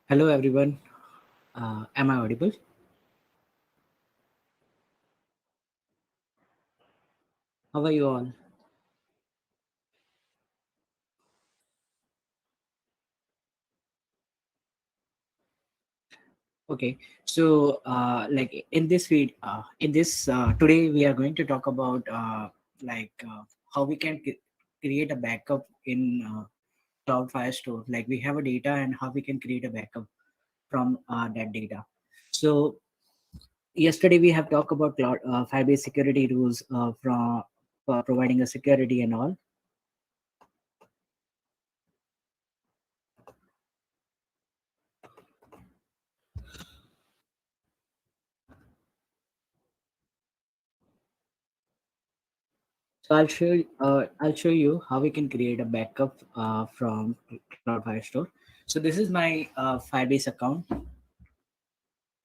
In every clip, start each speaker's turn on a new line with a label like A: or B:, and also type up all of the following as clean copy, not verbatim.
A: Hello everyone. Am I audible? How are you all? Okay. So, like in this feed, in this today we are going to talk about how we can create a backup in Cloud Firestore. Like we have a data and how we can create a backup from that data. So yesterday we have talked about Cloud Firebase security rules from for providing a security and all. So I'll show you how we can create a backup from Cloud Firestore. So this is my Firebase account,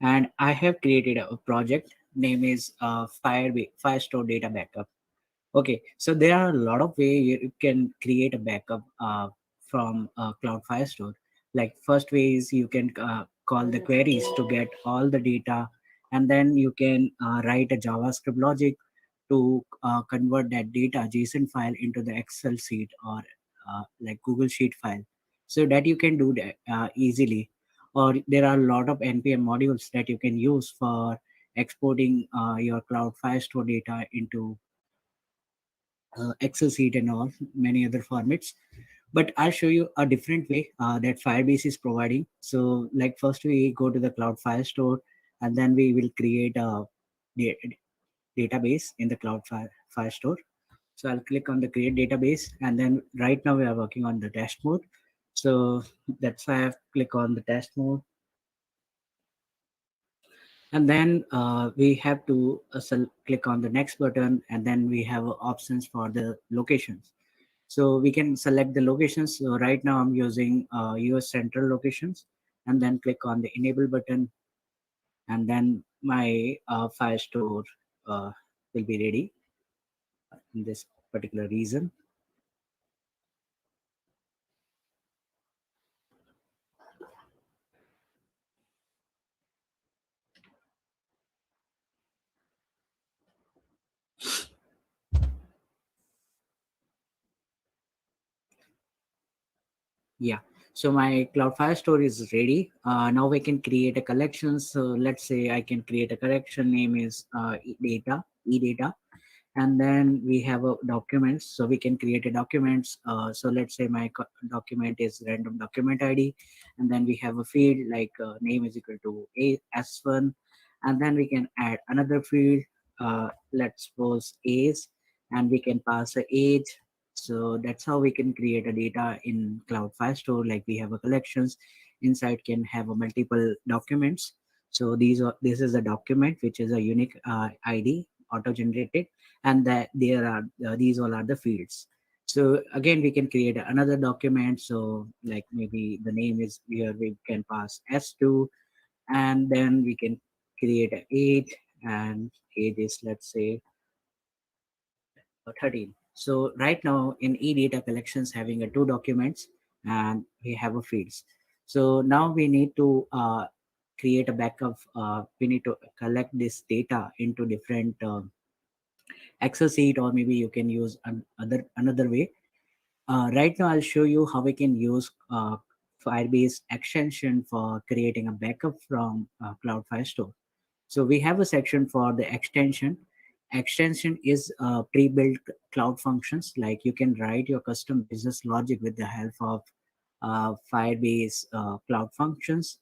A: and I have created a project. Name is Firestore Data Backup. Okay, so there are a lot of way you can create a backup from Cloud Firestore. Like first way is you can call the queries to get all the data, and then you can write a JavaScript logic to convert that data JSON file into the Excel sheet or like Google Sheet file, so that you can do that easily. Or there are a lot of npm modules that you can use for exporting your Cloud Firestore data into Excel sheet and all many other formats. But I'll show you a different way that Firebase is providing. So, like first we go to the Cloud Firestore, and then we will create a da- database in the Firestore. So I'll click on the create database, and then right now we are working on the test mode. So that's why I click on the test mode, and then we have to click on the next button, and then we have options for the locations. So we can select the locations. So right now I'm using US Central locations, and then click on the enable button, and then my Firestore will be ready in this particular region. Yeah. So my Cloud Firestore is ready. Now we can create a collection. So let's say I can create a collection name is data, and then we have a documents. So we can create a documents. So let's say my document is random document ID, and then we have a field like name is equal to S1, and then we can add another field. Let's suppose age, and we can pass a age. So that's how we can create a data in Cloud Firestore. Like we have a collections inside can have a multiple documents. So this is a document which is a unique ID auto generated, and that there are these all are the fields. So again we can create another document. So like maybe the name is here, we can pass S2, and then we can create a age, and age is let's say 13. So right now in e-data collections having a two documents, and we have a fields. So now we need to create a backup. We need to collect this data into different Excel sheet, or maybe you can use another way. Right now I'll show you how we can use Firebase extension for creating a backup from Cloud Firestore. So we have a section for the extension. Extension is pre-built cloud functions. Like you can write your custom business logic with the help of Firebase cloud functions.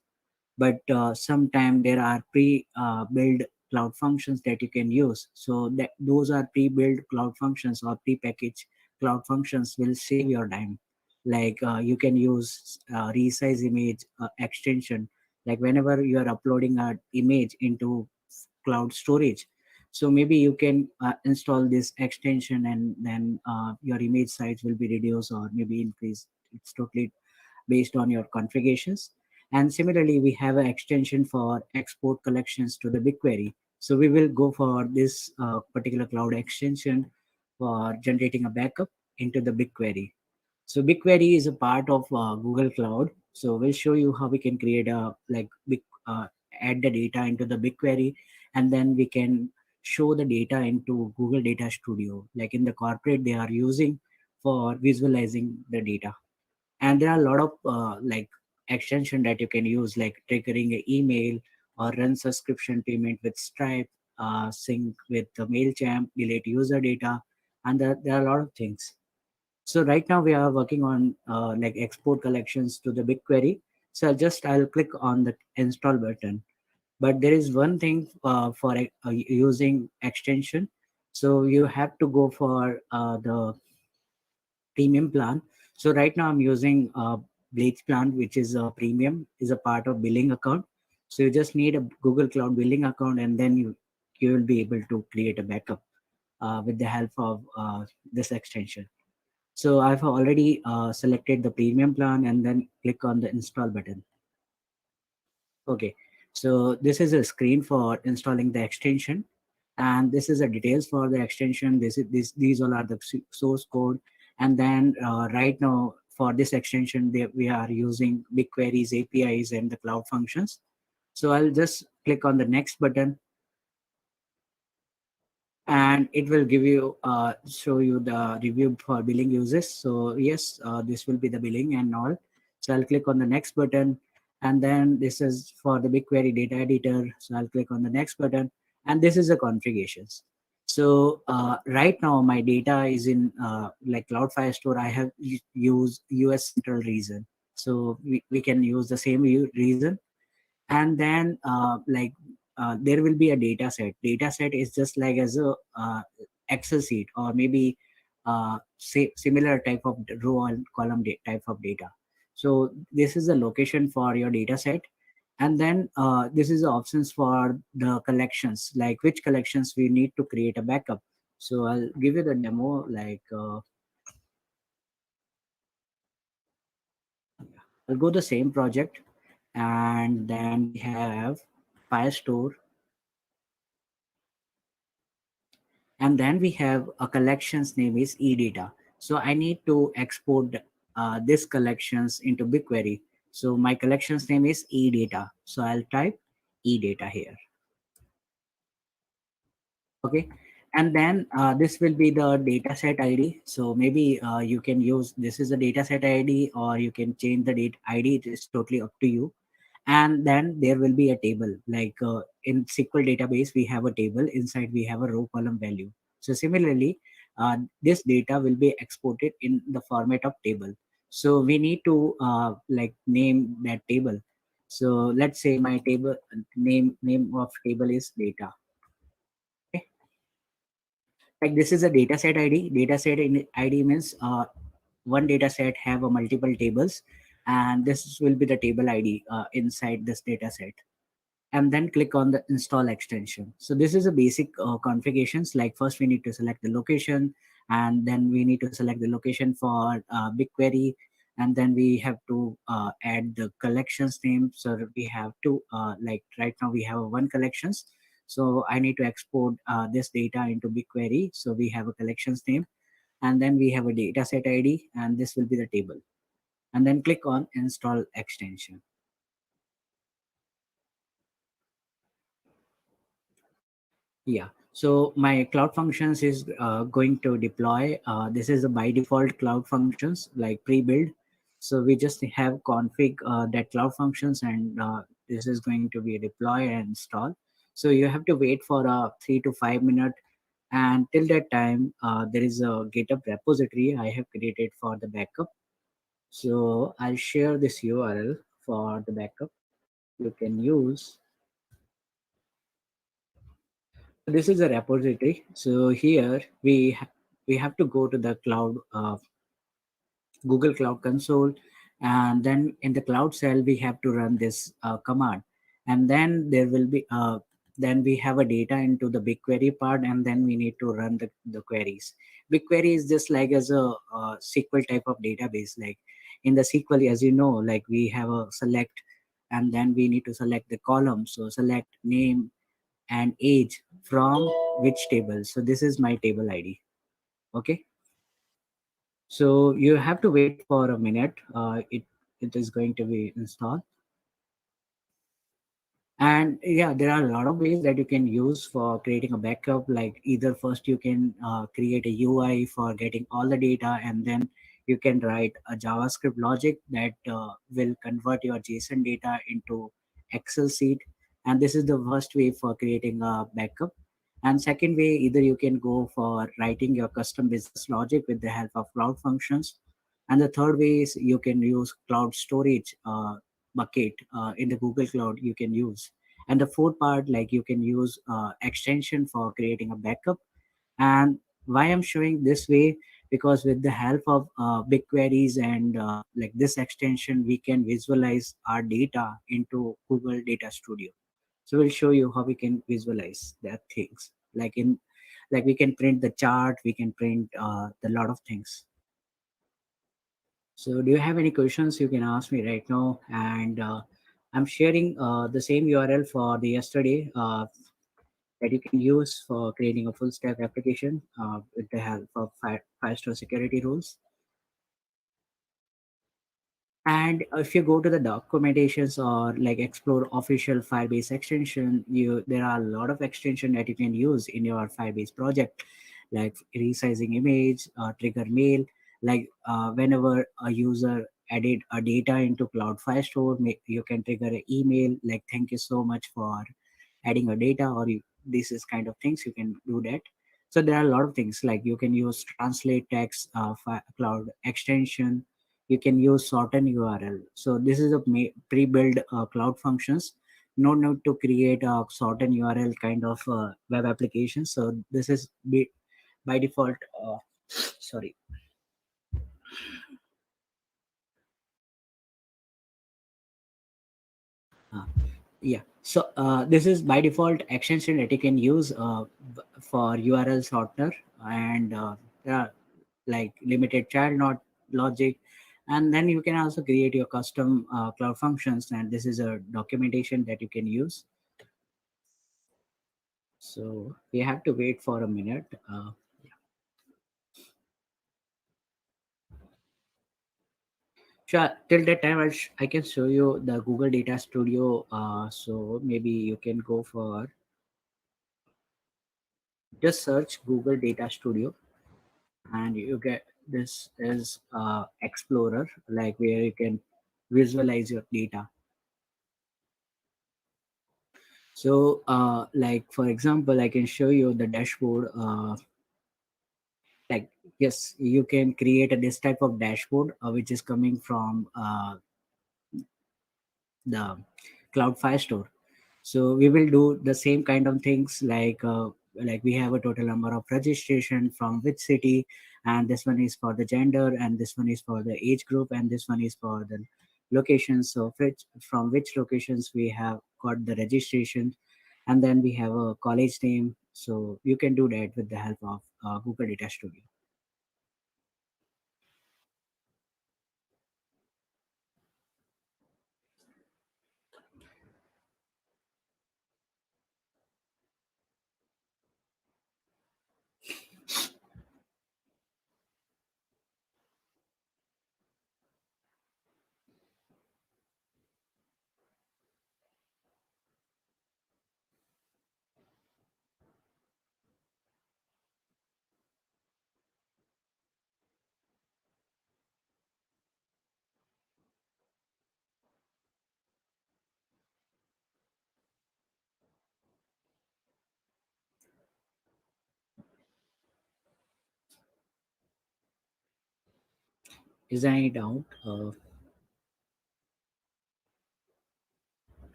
A: But sometimes there are pre-built cloud functions that you can use. So that those are pre-built cloud functions or pre-packaged cloud functions will save your time. Like you can use resize image extension. Like whenever you are uploading an image into cloud storage, so maybe you can install this extension, and then your image size will be reduced or maybe increased. It's totally based on your configurations. And similarly, we have an extension for export collections to the BigQuery. So we will go for this particular cloud extension for generating a backup into the BigQuery. So BigQuery is a part of Google Cloud. So we'll show you how we can create a like big add the data into the BigQuery, and then we can show the data into Google Data Studio, like in the corporate they are using for visualizing the data. And there are a lot of extension that you can use, like triggering an email or run subscription payment with Stripe, sync with the Mailchimp, delete user data, and there are a lot of things. So right now we are working on like export collections to the BigQuery. So I'll click on the install button. But there is one thing for using extension. So you have to go for the premium plan. So right now I'm using Blades plan, which is a premium, is a part of billing account. So you just need a Google Cloud billing account, and then you will be able to create a backup with the help of this extension. So I've already selected the premium plan and then click on the install button. Okay, so this is a screen for installing the extension, and this is the details for the extension. These all are the source code, and then right now for this extension we are using BigQuery's APIs and the cloud functions. So I'll just click on the next button, and it will give you show you the review for billing uses. So yes, this will be the billing and all. So I'll click on the next button, and then this is for the BigQuery data editor. So I'll click on the next button, and this is the configurations. So right now my data is in like Cloud Firestore. I have used US Central region, so we can use the same region. And then there will be a data set is just like as a excel sheet, or maybe say similar type of row and column type of data. So this is the location for your data set. And then this is the options for the collections, like which collections we need to create a backup. So I'll give you the demo, like I'll go the same project, and then we have Firestore. And then we have a collections name is edata. So I need to export this collections into BigQuery. So my collections name is edata. So I'll type edata here. Okay. And then this will be the dataset ID. So maybe you can use this is a dataset ID, or you can change the date ID. It is totally up to you. And then there will be a table, like in SQL database we have a table, inside we have a row column value. So similarly this data will be exported in the format of table. So we need to like name that table. So let's say my table name of table is data. Okay, like this is a dataset ID. Dataset ID means one dataset have a multiple tables, and this will be the table ID inside this dataset. And then click on the install extension. So this is a basic configurations. Like first we need to select the location, and then we need to select the location for BigQuery, and then we have to add the collections name. So we have to like right now we have one collections. So I need to export this data into BigQuery. So we have a collections name, and then we have a dataset ID, and this will be the table. And then click on install extension. Yeah. So my cloud functions is going to deploy. This is a by default cloud functions like pre-built. So we just have config that cloud functions, and this is going to be deploy and install. So you have to wait for a 3 to 5 minute. And till that time, there is a GitHub repository I have created for the backup. So I'll share this URL for the backup. You can use. This is a repository. So here we have to go to the cloud Google Cloud Console, and then in the cloud cell we have to run this command, and then there will be then we have a data into the BigQuery part, and then we need to run the queries. BigQuery is just like as a SQL type of database. Like in the SQL, as you know, like we have a select, and then we need to select the column. So select name and age from which table. So this is my table ID. Okay. So you have to wait for a minute. It it is going to be installed. And yeah, there are a lot of ways that you can use for creating a backup. Like either first you can create a UI for getting all the data, and then you can write a JavaScript logic that will convert your JSON data into Excel sheet. And this is the first way for creating a backup. And second way, either you can go for writing your custom business logic with the help of cloud functions. And the third way is you can use cloud storage bucket in the Google Cloud you can use. And the fourth part, like you can use extension for creating a backup. And why I'm showing this way, because with the help of BigQueries and like this extension, we can visualize our data into Google Data Studio. So we'll show you how we can visualize that things. Like we can print the chart, we can print the lot of things. So do you have any questions you can ask me right now? And I'm sharing the same URL for the yesterday that you can use for creating a full stack application with the help of Firestore security rules. And if you go to the documentations or like explore official Firebase extension, you there are a lot of extension that you can use in your Firebase project, like resizing image, trigger mail, like whenever a user added a data into Cloud Firestore, you can trigger an email like thank you so much for adding a data, or this is kind of things you can do that. So there are a lot of things like you can use translate text, cloud extension, you can use shorten URL. So this is a pre-built cloud functions. No need to create a shorten URL kind of web application. So this is by default. Sorry. Uh, yeah. So this is by default extension that you can use for URL shortener, and there are like limited child not logic, and then you can also create your custom cloud functions, and this is a documentation that you can use. So we have to wait for a minute. Sure, till that time I can show you the Google Data Studio. So maybe you can go for just search Google Data Studio, and you get this is Explorer, like where you can visualize your data. So like for example, I can show you the dashboard. Like yes, you can create this type of dashboard which is coming from the Cloud Firestore. So we will do the same kind of things like we have a total number of registration from which city, and this one is for the gender, and this one is for the age group, and this one is for the locations. So from which locations we have got the registration, and then we have a college name. So you can do that with the help of Google Data Studio. Is there any doubt?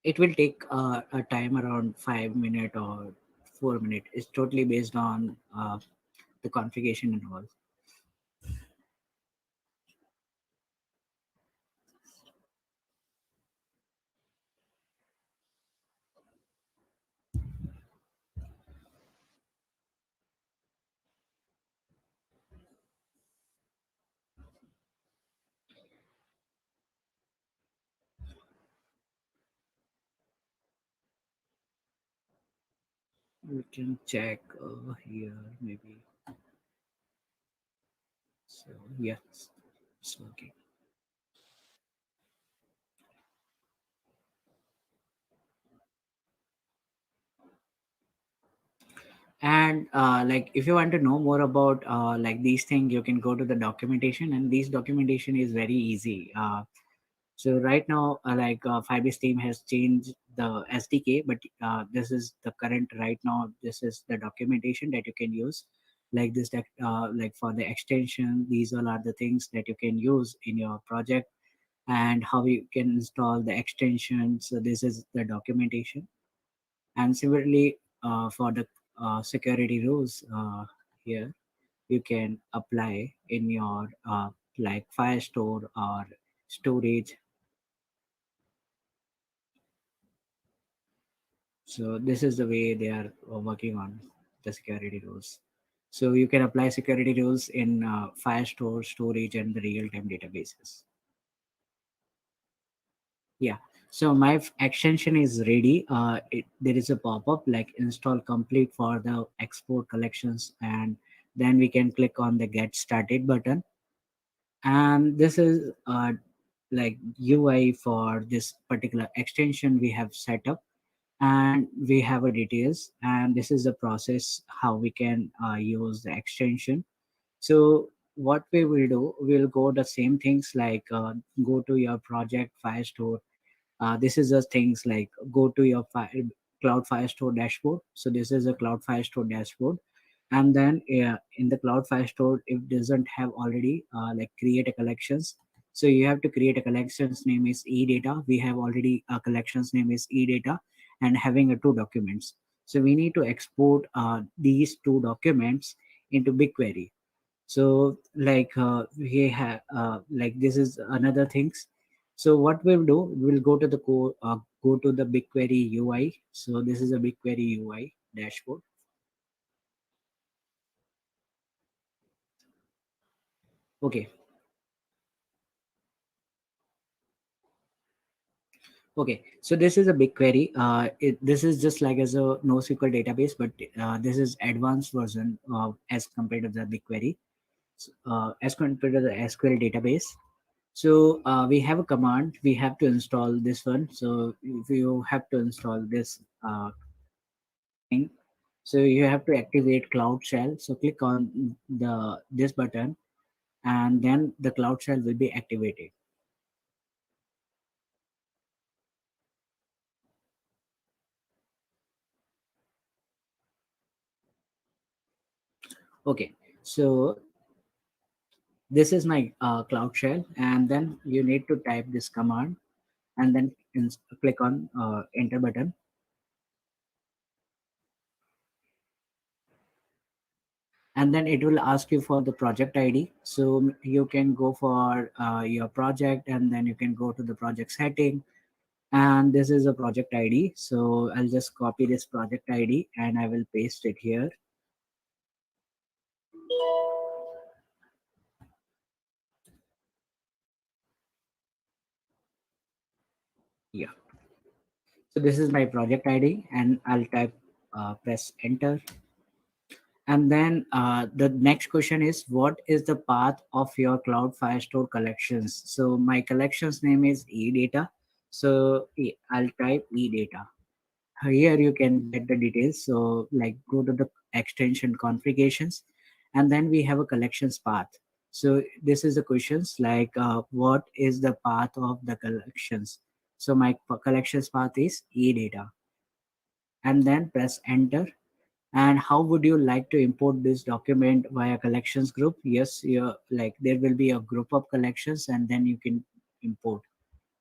A: It will take a time around 5 minutes or 4 minutes. It's totally based on the configuration and all. We can check here maybe. So yes, it's working. And like if you want to know more about like these things, you can go to the documentation, and this documentation is very easy. So right now, Firebase team has changed the SDK, but this is the current right now. This is the documentation that you can use, like this, like for the extension. These all are the things that you can use in your project, and how you can install the extension. So this is the documentation, and similarly for the security rules here, you can apply in your like Firestore or storage. So this is the way they are working on the security rules. So you can apply security rules in Firestore, storage, and the real-time databases. Yeah. So my extension is ready. There is a pop-up like install complete for the export collections, and then we can click on the get started button. And this is like UI for this particular extension we have set up, and we have a details, and this is the process how we can use the extension. So what we will do, we'll go the same things like go to your project Firestore. This is the things like go to your Cloud Firestore dashboard. So this is a Cloud Firestore dashboard, and then in the Cloud Firestore, if doesn't have already like create a collections. So you have to create a collections name is eData. We have already a collections name is eData, and having a two documents. So we need to export these two documents into BigQuery. So like we have like this is another things. So what we'll do, we'll go to the go to the BigQuery UI. So this is a BigQuery UI dashboard. Okay. Okay, so this is a BigQuery. This is just like as a NoSQL database, but this is advanced version as compared to the BigQuery, as compared to the SQL database. So we have a command. We have to install this one. So if you have to install this thing, so you have to activate Cloud Shell. So click on the this button, and then the Cloud Shell will be activated. Okay, so this is my Cloud Shell, and then you need to type this command, and then click on enter button, and then it will ask you for the project ID. So you can go for your project, and then you can go to the project setting, and this is a project ID. So I'll just copy this project ID and I will paste it here. Yeah. So this is my project ID, and I'll type press enter. And then the next question is, what is the path of your Cloud Firestore collections? So my collections name is eData. So I'll type eData. Here you can get the details. So like go to the extension configurations, and then we have a collections path. So this is the questions like what is the path of the collections? So my collections path is eData, and then press enter. And how would you like to import this document via collections group? Yes, you're like there will be a group of collections, and then you can import.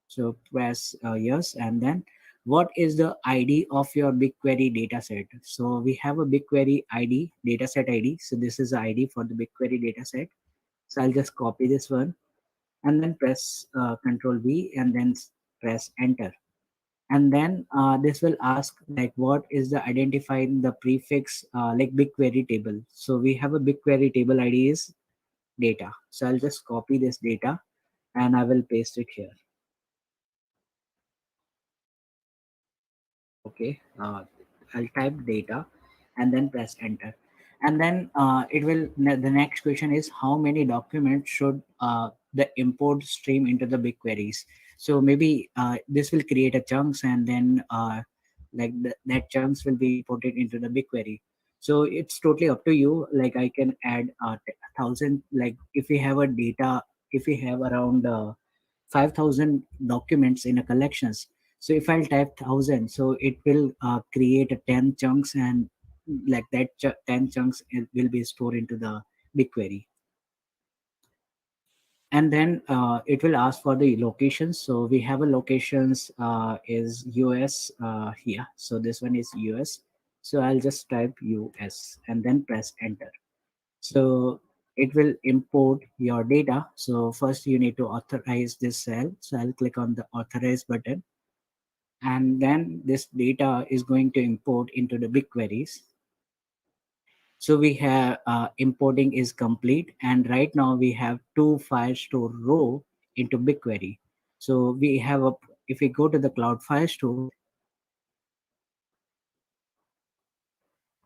A: So press yes, and then what is the ID of your BigQuery dataset. So we have a BigQuery ID, dataset ID. So this is the ID for the BigQuery dataset. So I'll just copy this one and then press Control V and then press enter. And then this will ask like what is the identifying the prefix like BigQuery table. So we have a BigQuery table ID is data. So I'll just copy this data and I will paste it here. Okay, I'll type data and then press enter. And then the next question is how many documents should the import stream into the BigQueries. So maybe this will create a chunks and then that chunks will be imported into the BigQuery. So it's totally up to you. Like I can add 1,000, like if we have a data, if we have around 5,000 documents in a collections. So if I'll type 1,000, so it will create a 10 chunks and like that 10 chunks will be stored into the BigQuery. And then it will ask for the locations. So we have a locations is US here. So this one is US. So I'll just type US and then press enter. So it will import your data. So first you need to authorize this cell. So I'll click on the authorize button and then this data is going to import into the BigQueries. So we have importing is complete and right now we have two Firestore row into BigQuery. So we have a, if we go to the Cloud Firestore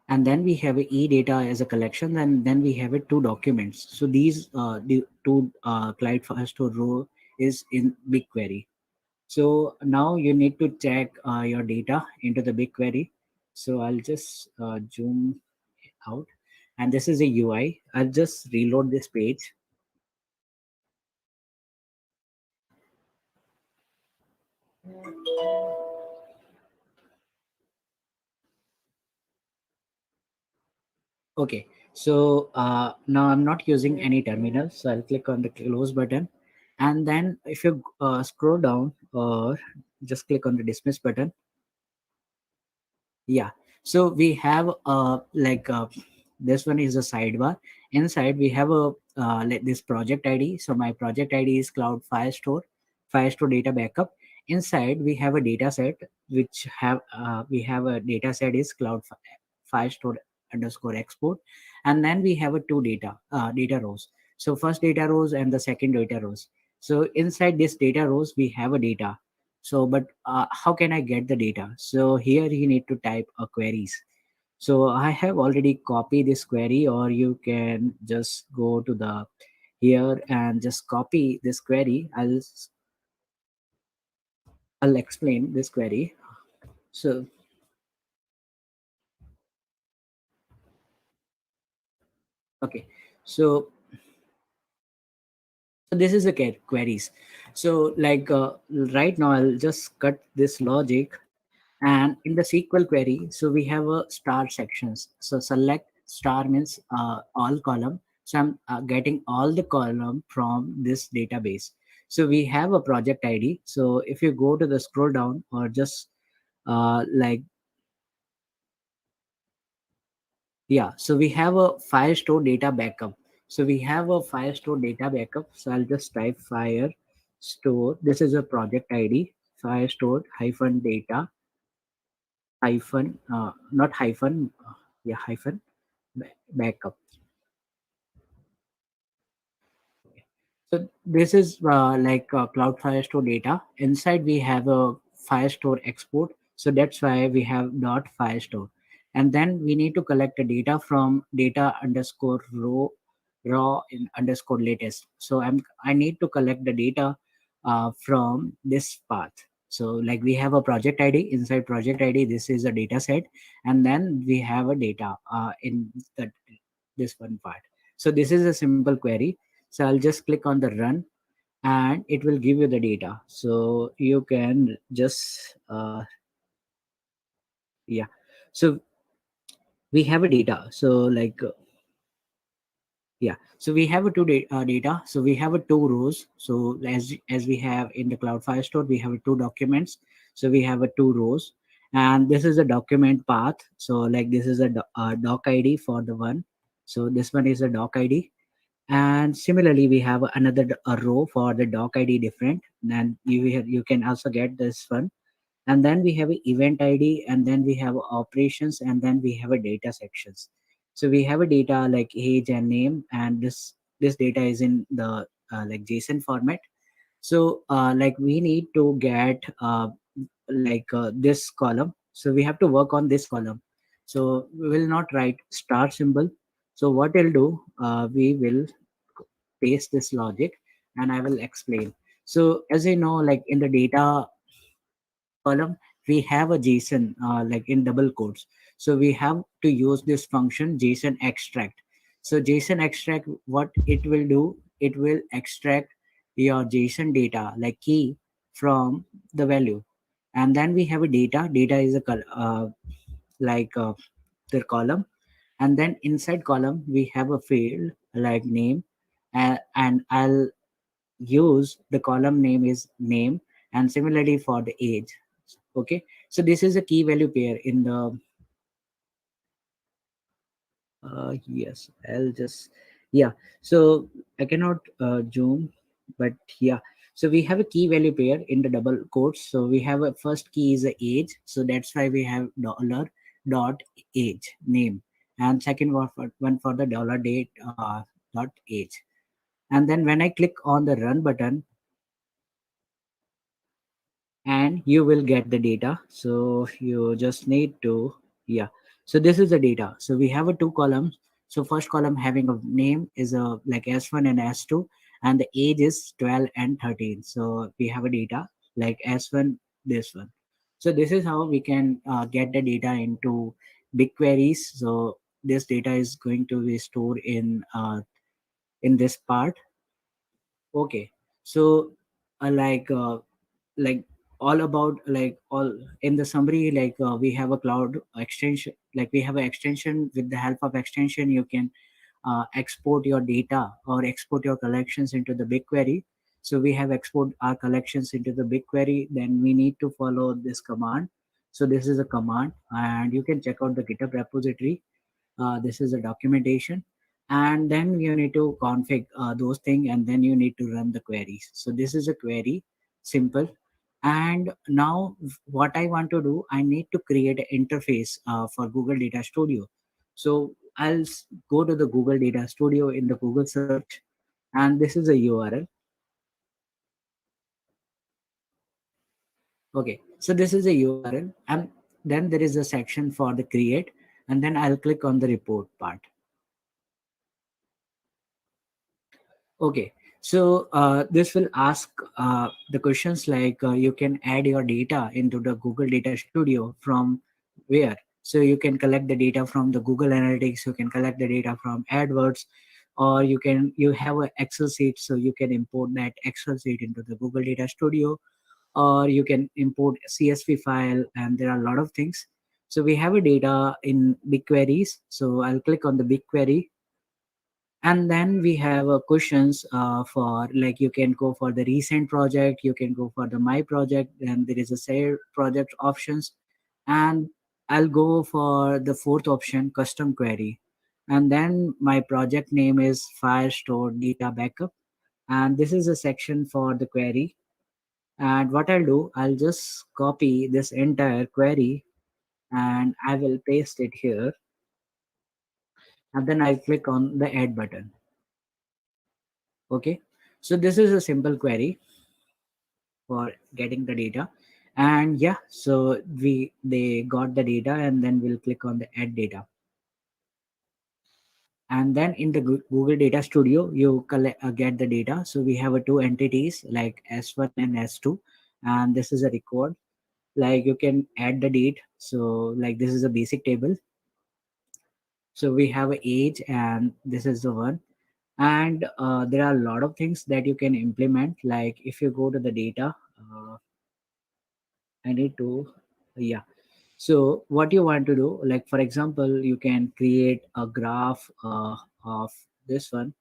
A: and then we have a e-data as a collection and then we have it two documents. So these the two Cloud Firestore row is in BigQuery. So now you need to check your data into the BigQuery. So I'll just zoom out and this is a UI. I'll just reload this page. Okay, so now I'm not using any terminal. So I'll click on the close button. And then if you scroll down or just click on the dismiss button. Yeah. So we have this one is a sidebar. Inside we have a like this project ID. So my project ID is Cloud Firestore, Firestore Data Backup. Inside we have a data set which have we have a data set is Firestore underscore export, and then we have a two data rows. So first data rows and the second data rows. So inside this data rows we have a data. So but how can I get the data? So here you need to type a queries. So I have already copied this query, or you can just go to the here and just copy this query. I'll explain this query. So okay, so so this is the queries. So like right now I'll just cut this logic. And in the SQL query, so we have a star sections. So select star means all column. So I'm getting all the column from this database. So we have a project ID. So if you go to the scroll down or just like, yeah, so we have a Firestore data backup. So we have a Firestore data backup. So I'll just type Firestore. This is a project ID, Firestore hyphen data hyphen, not hyphen, yeah, hyphen backup. So this is like Cloud Firestore data. Inside we have a Firestore export. So that's why we have dot Firestore. And then we need to collect the data from data underscore raw in underscore latest. So I need to collect the data from this path. So like we have a project ID. Inside project ID, this is a data set, and then we have a data in the, this one part. So this is a simple query. So I'll just click on the run and it will give you the data. So you can just yeah. So we have a data. So like yeah, so we have a data. So we have a two rows. So as we have in the Cloud Firestore, we have two documents. So we have a two rows, and this is a document path. So like this is a doc id for the one. So this one is a doc id, and similarly we have another a row for the doc id different. Then you can also get this one. And then we have a event id, and then we have operations, and then we have a data sections. So we have a data like age and name, and this data is in the like JSON format. So like we need to get this column. So we have to work on this column. So we will not write star symbol. So what we'll do, we will paste this logic, and I will explain. So as you know, like in the data column, we have a JSON like in double quotes. So we have to use this function JSON extract. So JSON extract, what it will do, it will extract your JSON data like key from the value. And then we have a data is a like the column. And then inside column we have a field like name, and I'll use the column name is name, and similarly for the age. Okay, so this is a key value pair in the yes, I'll just, yeah. So I cannot zoom, but yeah. So we have a key value pair in the double quotes. So we have a first key is a age, so that's why we have dollar dot age name, and second one for the dollar date dot age. And then when I click on the run button, and you will get the data. So you just need to, yeah. So this is the data. So we have a two columns. So first column having a name is a like S1 and S2, and the age is 12 and 13. So we have a data like S1, this one. So this is how we can get the data into BigQueries. So this data is going to be stored in this part. Okay. So like all about like all in the summary, like we have a cloud extension, like we have an extension. With the help of extension you can export your data or export your collections into the BigQuery. So we have export our collections into the BigQuery, then we need to follow this command. So this is a command, and you can check out the GitHub repository. This is a documentation, and then you need to config those things, and then you need to run the queries. So this is a query, simple. And now what I want to do, I need to create an interface for Google Data Studio. So go to the Google Data Studio in the Google search, and this is a URL. Okay, so this is a URL, and then there is a section for the create, and then I'll click on the report part. Okay, so this will ask the questions like you can add your data into the Google Data Studio from where. So you can collect the data from the Google Analytics, you can collect the data from AdWords, or you have an Excel sheet, so you can import that Excel sheet into the Google Data Studio, or you can import CSV file, and there are a lot of things. So we have a data in BigQueries. So I'll click on the BigQuery, and then we have questions for like you can go for the recent project, you can go for the my project, and there is a share project options. And I'll go for the fourth option, custom query. And then my project name is Firestore Data Backup, and this is a section for the query. And what I'll do, I'll just copy this entire query, and I will paste it here, and then I'll click on the add button. Okay, so this is a simple query for getting the data. And yeah, so they got the data, and then we'll click on the add data. And then in the Google Data Studio you get the data. So we have two entities like S1 and S2, and this is a record. Like you can add the date, so like this is a basic table. So we have a age, and this is the one. And there are a lot of things that you can implement. Like if you go to the data, I need to, yeah. So what you want to do, like for example, you can create a graph of this one.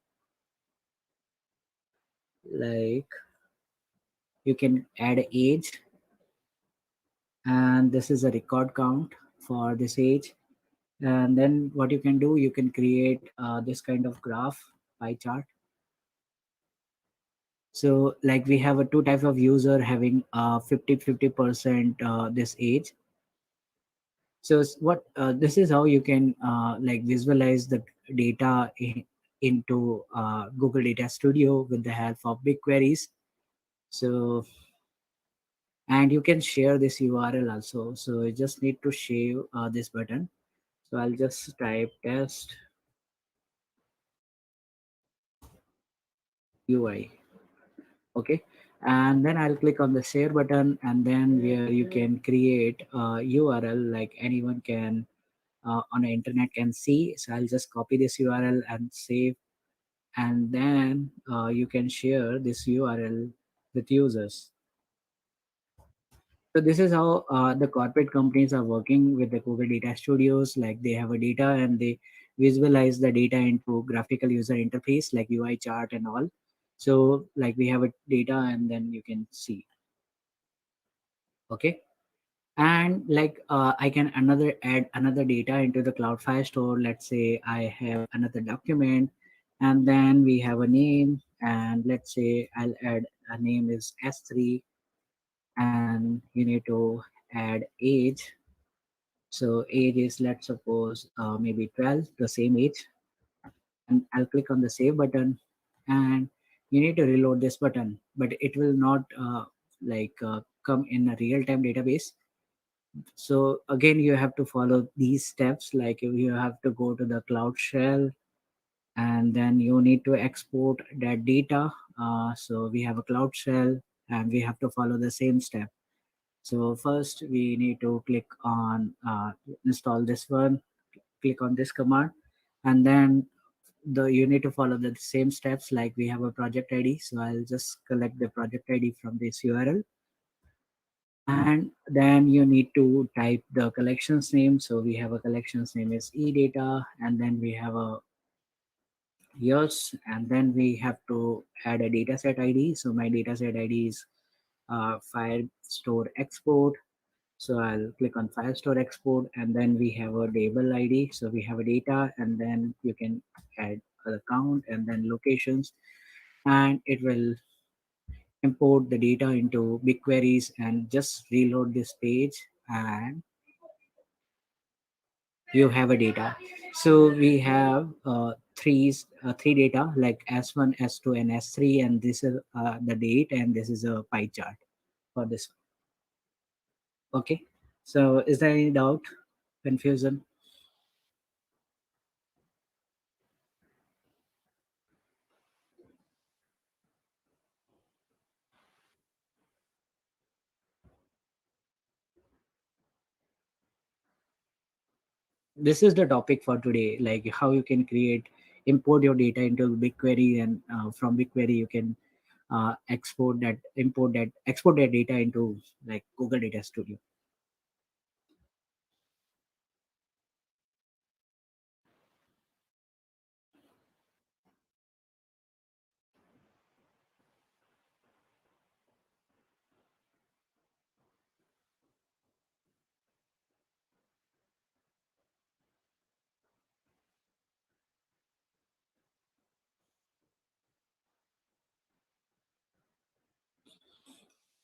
A: Like you can add age, and this is a record count for this age. And then what you can do, you can create this kind of graph, pie chart. So like we have a two type of user having 50% this age. So what this is how you can like visualize the data into Google Data Studio with the help of BigQueries. So and you can share this URL also. So you just need to share this button. So I'll just type test UI. Okay, and then I'll click on the share button, and then where you can create a URL like anyone can on the internet can see. So I'll just copy this URL and save, and then you can share this URL with users. So this is how the corporate companies are working with the Google Data Studios. Like they have a data and they visualize the data into graphical user interface like UI chart and all. So like we have a data and then you can see. Okay. And like I can another add another data into the Cloud Firestore. Let's say I have another document, and then we have a name, and let's say I'll add a name is S3, and you need to add age. So age is, let's suppose maybe 12, the same age, and I'll click on the save button, and you need to reload this button, but it will not come in a real-time database. So again, you have to follow these steps. Like you have to go to the Cloud Shell, and then you need to export that data. So we have a Cloud Shell, and we have to follow the same step. So first we need to click on install this one, click on this command, and then you need to follow the same steps. Like we have a project ID, so I'll just collect the project ID from this URL, and then you need to type the collections name. So we have a collections name is edata, and then we have a years, and then we have to add a dataset ID. So my dataset ID is Firestore export. So I'll click on Firestore export, and then we have a table ID. So we have a data, and then you can add a count and then locations, and it will import the data into BigQueries and just reload this page, and you have a data. So we have three data like S1, S2, and S3, and this is the date, and this is a pie chart for this. Okay. So is there any doubt, confusion? This is the topic for today, like how you can create, import your data into BigQuery, and from BigQuery you can export that data into like Google Data Studio.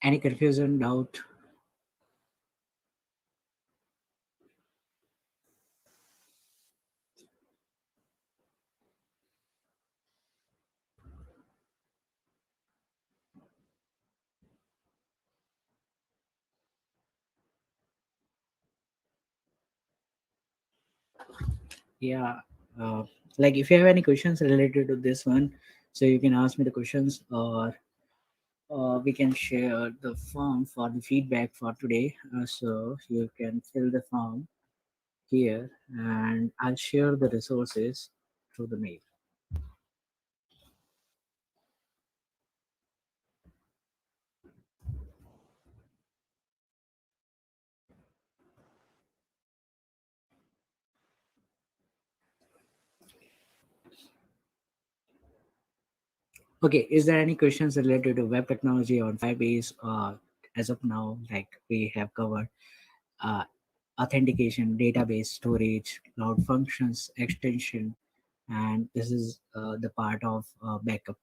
A: Any confusion, doubt? Yeah. uh, like if you have any questions related to this one, so you can ask me the questions, or we can share the form for the feedback for today. So you can fill the form here, and I'll share the resources through the mail. Okay, is there any questions related to web technology on Firebase, as of now, like we have covered uh, authentication, database storage, cloud functions, extension, and this is the part of backup.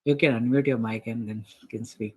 A: You can unmute your mic and then you can speak.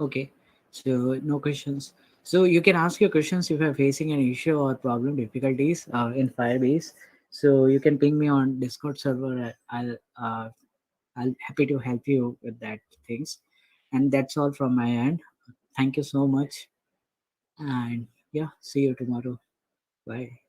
A: Okay, so no questions. So you can ask your questions if you're facing an issue or problem difficulties in Firebase. So you can ping me on Discord server. I'll happy to help you with that things. And that's all from my end. Thank you so much. And yeah, see you tomorrow. Bye.